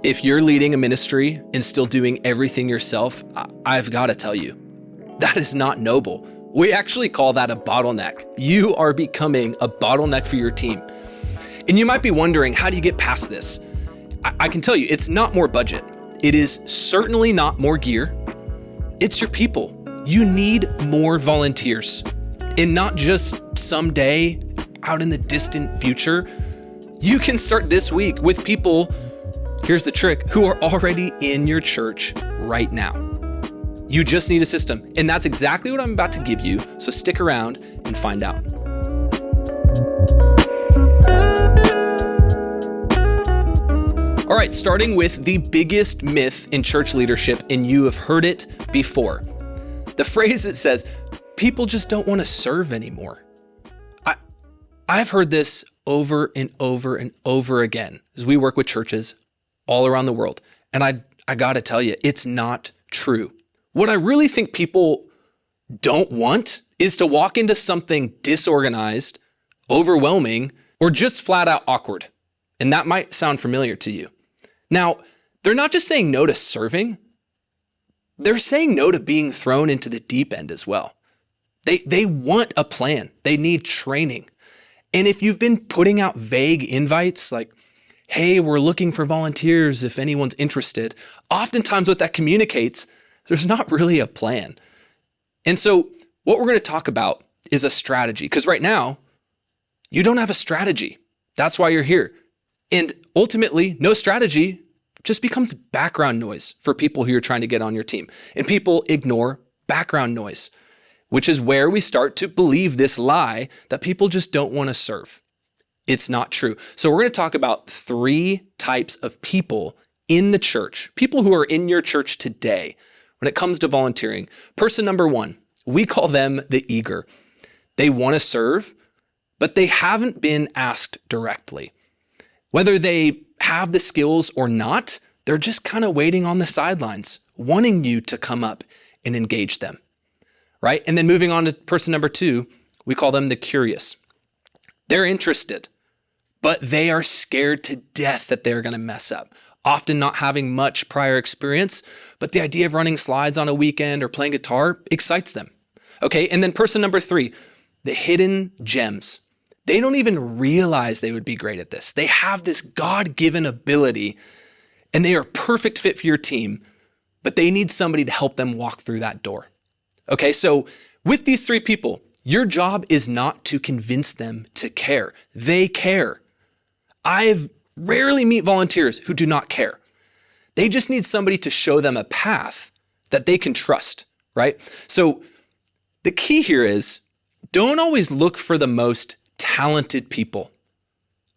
If you're leading a ministry and still doing everything yourself, I've got to tell you, that is not noble. We actually call that a bottleneck. You are becoming a bottleneck for your team. And you might be wondering, how do you get past this? I can tell you, it's not more budget. It is certainly not more gear. It's your people. You need more volunteers. And not just someday out in the distant future. You can start this week with people, here's the trick, who are already in your church right now. You just need a system. And that's exactly what I'm about to give you. So stick around and find out. All right, starting with the biggest myth in church leadership, and you have heard it before. The phrase that says, people just don't want to serve anymore. I've heard this over and over and over again as we work with churches all around the world. And I got to tell you, it's not true. What I really think people don't want is to walk into something disorganized, overwhelming, or just flat out awkward. And that might sound familiar to you. Now, they're not just saying no to serving. They're saying no to being thrown into the deep end as well. They want a plan. They need training. And if you've been putting out vague invites like, hey, we're looking for volunteers if anyone's interested, oftentimes what that communicates, there's not really a plan. And so what we're going to talk about is a strategy, because right now, you don't have a strategy. That's why you're here. And ultimately, no strategy just becomes background noise for people who you're trying to get on your team. And people ignore background noise, which is where we start to believe this lie that people just don't want to serve. It's not true. So we're going to talk about 3 types of people in the church, people who are in your church today when it comes to volunteering. Person number 1, we call them the eager. They want to serve, but they haven't been asked directly. Whether they have the skills or not, they're just kind of waiting on the sidelines, wanting you to come up and engage them, right? And then moving on to person number 2, we call them the curious. They're interested, but they are scared to death that they're going to mess up, often not having much prior experience, but the idea of running slides on a weekend or playing guitar excites them. Okay, and then person number 3, the hidden gems. They don't even realize they would be great at this. They have this God-given ability and they are a perfect fit for your team, but they need somebody to help them walk through that door. Okay, so with these 3 people, your job is not to convince them to care. They care. I've rarely meet volunteers who do not care. They just need somebody to show them a path that they can trust, right? So the key here is don't always look for the most talented people.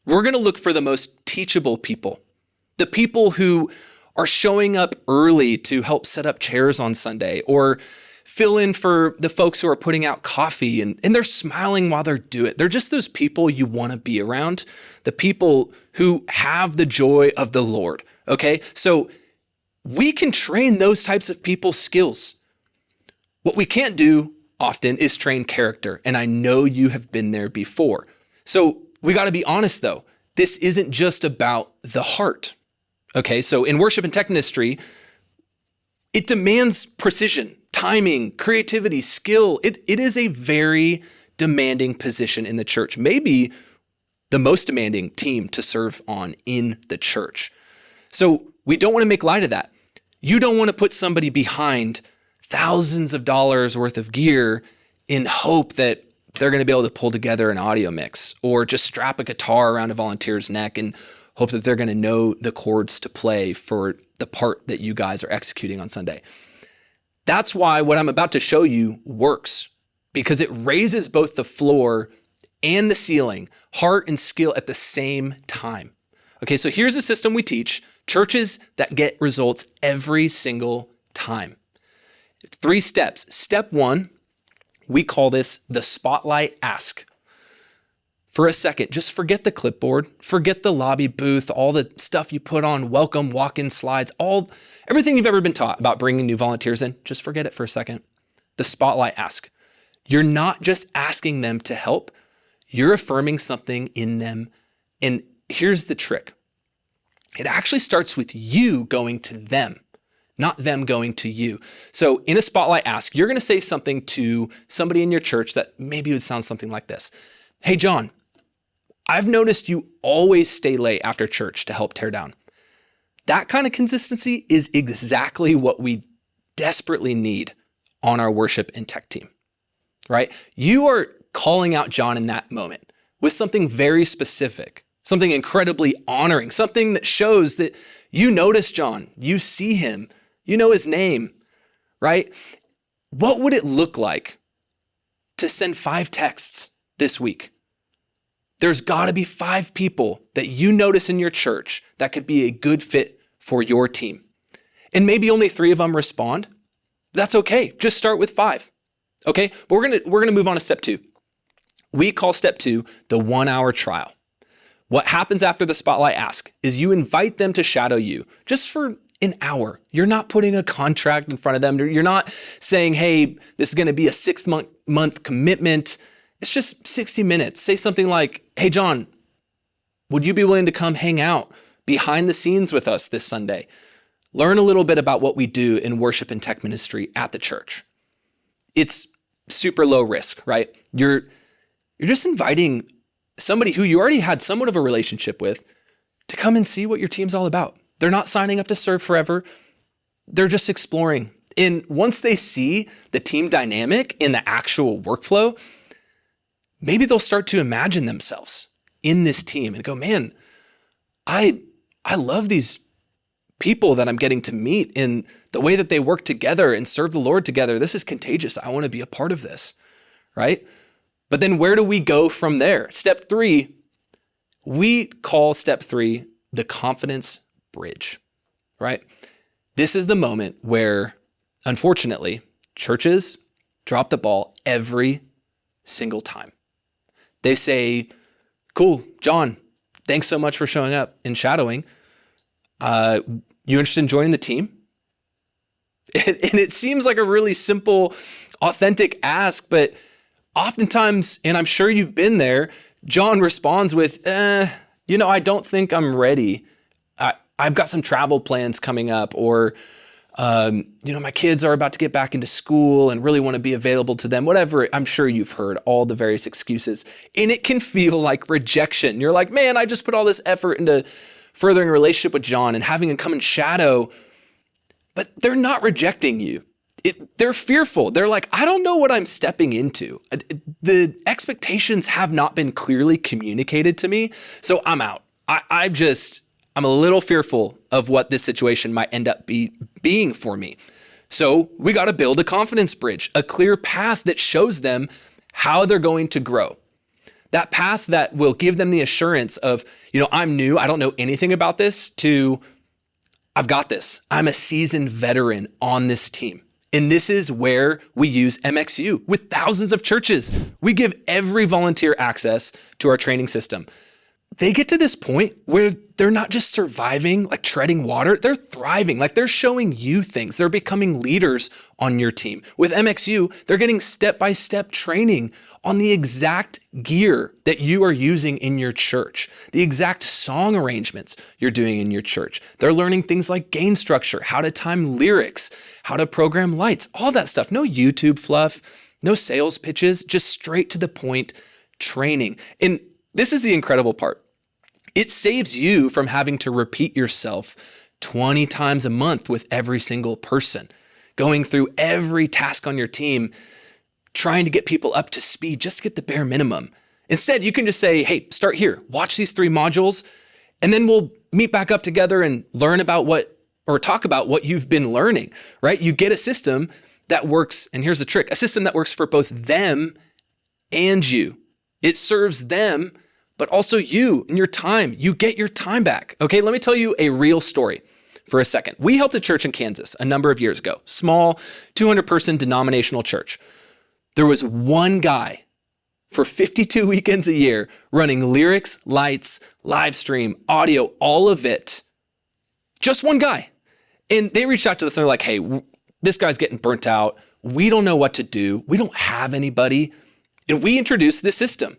We're going to look for the most teachable people, the people who are showing up early to help set up chairs on Sunday or fill in for the folks who are putting out coffee and they're smiling while they do it. They're just those people you want to be around, the people who have the joy of the Lord, okay? So we can train those types of people's skills. What we can't do often is train character, and I know you have been there before. So we got to be honest though, this isn't just about the heart, okay? So in worship and tech ministry, it demands precision, timing, creativity, skill. It is a very demanding position in the church, maybe the most demanding team to serve on in the church. So we don't want to make light of that. You don't want to put somebody behind thousands of dollars worth of gear in hope that they're going to be able to pull together an audio mix or just strap a guitar around a volunteer's neck and hope that they're going to know the chords to play for the part that you guys are executing on Sunday. That's why what I'm about to show you works, because it raises both the floor and the ceiling, heart and skill at the same time. Okay, so here's a system we teach churches that get results every single time. 3 steps. Step 1, we call this the spotlight ask. For a second, just forget the clipboard, forget the lobby booth, all the stuff you put on welcome walk-in slides, everything you've ever been taught about bringing new volunteers in, just forget it for a second. The spotlight ask. You're not just asking them to help, you're affirming something in them. And here's the trick. It actually starts with you going to them, not them going to you. So in a spotlight ask, you're going to say something to somebody in your church that maybe would sound something like this. Hey, John, I've noticed you always stay late after church to help tear down. That kind of consistency is exactly what we desperately need on our worship and tech team, right? You are calling out John in that moment with something very specific, something incredibly honoring, something that shows that you notice John, you see him, you know his name, right? What would it look like to send 5 texts this week? There's got to be 5 people that you notice in your church that could be a good fit for your team. And maybe only 3 of them respond. That's okay. Just start with 5. Okay? But we're going to move on to step 2. We call step 2 the 1-hour trial. What happens after the spotlight ask is you invite them to shadow you just for an hour. You're not putting a contract in front of them. You're not saying, hey, this is going to be a 6-month commitment. It's just 60 minutes. Say something like, hey, John, would you be willing to come hang out behind the scenes with us this Sunday? Learn a little bit about what we do in worship and tech ministry at the church. It's super low risk, right? You're just inviting somebody who you already had somewhat of a relationship with to come and see what your team's all about. They're not signing up to serve forever. They're just exploring. And once they see the team dynamic in the actual workflow, maybe they'll start to imagine themselves in this team and go, man, I love these people that I'm getting to meet in the way that they work together and serve the Lord together. This is contagious. I want to be a part of this, right? But then where do we go from there? Step 3, we call step 3 the confidence bridge, right? This is the moment where, unfortunately, churches drop the ball every single time. They say, cool, John, thanks so much for showing up and shadowing. You interested in joining the team? And it seems like a really simple, authentic ask, but oftentimes, and I'm sure you've been there, John responds with, I don't think I'm ready. I've got some travel plans coming up, or, my kids are about to get back into school and really want to be available to them, whatever. I'm sure you've heard all the various excuses, and it can feel like rejection. You're like, man, I just put all this effort into furthering a relationship with John and having him come and shadow, but they're not rejecting you. They're fearful. They're like, I don't know what I'm stepping into. The expectations have not been clearly communicated to me, so I'm out. I'm a little fearful of what this situation might end up being for me. So we got to build a confidence bridge, a clear path that shows them how they're going to grow. That path that will give them the assurance of, I'm new, I don't know anything about this, to I've got this. I'm a seasoned veteran on this team. And this is where we use MxU with thousands of churches. We give every volunteer access to our training system. They get to this point where they're not just surviving, like treading water, they're thriving, like they're showing you things. They're becoming leaders on your team. With MxU, they're getting step-by-step training on the exact gear that you are using in your church, the exact song arrangements you're doing in your church. They're learning things like gain structure, how to time lyrics, how to program lights, all that stuff. No YouTube fluff, no sales pitches, just straight to the point training. And this is the incredible part. It saves you from having to repeat yourself 20 times a month with every single person, going through every task on your team, trying to get people up to speed just to get the bare minimum. Instead, you can just say, hey, start here, watch these 3 modules, and then we'll meet back up together and learn about talk about what you've been learning, right? You get a system that works, and here's the trick, a system that works for both them and you. It serves them, but also you and your time. You get your time back. Okay, let me tell you a real story for a second. We helped a church in Kansas a number of years ago, small 200-person denominational church. There was one guy for 52 weekends a year running lyrics, lights, live stream, audio, all of it. Just one guy. And they reached out to us and they're like, hey, this guy's getting burnt out. We don't know what to do. We don't have anybody. And we introduced this system.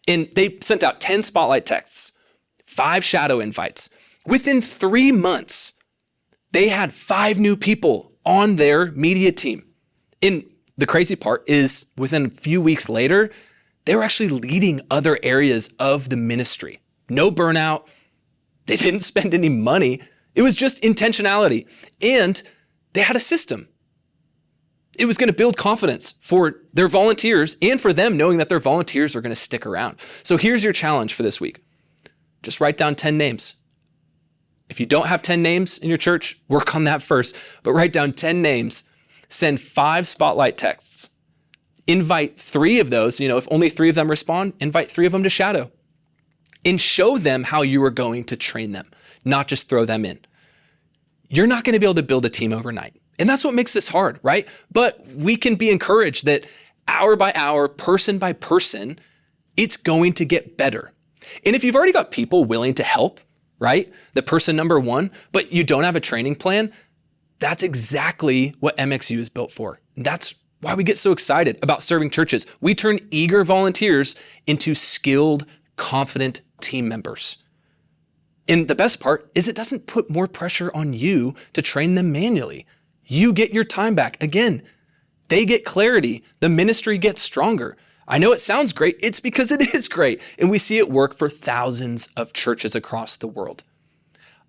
And they sent out 10 spotlight texts, 5 shadow invites. Within 3 months, they had 5 new people on their media team. And the crazy part is within a few weeks later, they were actually leading other areas of the ministry. No burnout. They didn't spend any money. It was just intentionality. And they had a system. It was going to build confidence for their volunteers and for them knowing that their volunteers are going to stick around. So here's your challenge for this week. Just write down 10 names. If you don't have 10 names in your church, work on that first, but write down 10 names, send 5 spotlight texts, invite 3 of those, if only 3 of them respond, invite 3 of them to shadow and show them how you are going to train them, not just throw them in. You're not going to be able to build a team overnight. And that's what makes this hard, right? But we can be encouraged that hour by hour, person by person, it's going to get better. And if you've already got people willing to help, right? The person number 1, but you don't have a training plan, that's exactly what MxU is built for. And that's why we get so excited about serving churches. We turn eager volunteers into skilled, confident team members. And the best part is it doesn't put more pressure on you to train them manually. You get your time back. Again, they get clarity. The ministry gets stronger. I know it sounds great. It's because it is great. And we see it work for thousands of churches across the world.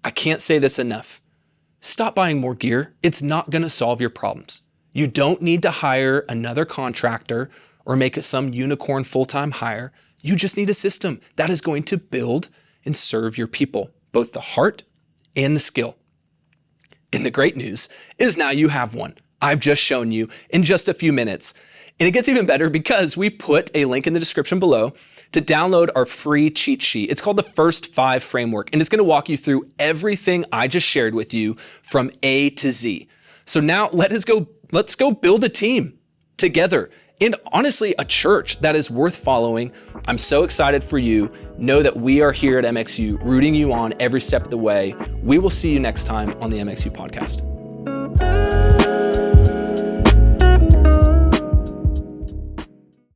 I can't say this enough. Stop buying more gear. It's not going to solve your problems. You don't need to hire another contractor or make it some unicorn full-time hire. You just need a system that is going to build and serve your people, both the heart and the skill. And the great news is now you have one. I've just shown you in just a few minutes. And it gets even better because we put a link in the description below to download our free cheat sheet. It's called the First 5 Framework, and it's going to walk you through everything I just shared with you from A to Z. So now let's go build a team together. And honestly, a church that is worth following. I'm so excited for you. Know that we are here at MxU rooting you on every step of the way. We will see you next time on the MxU podcast.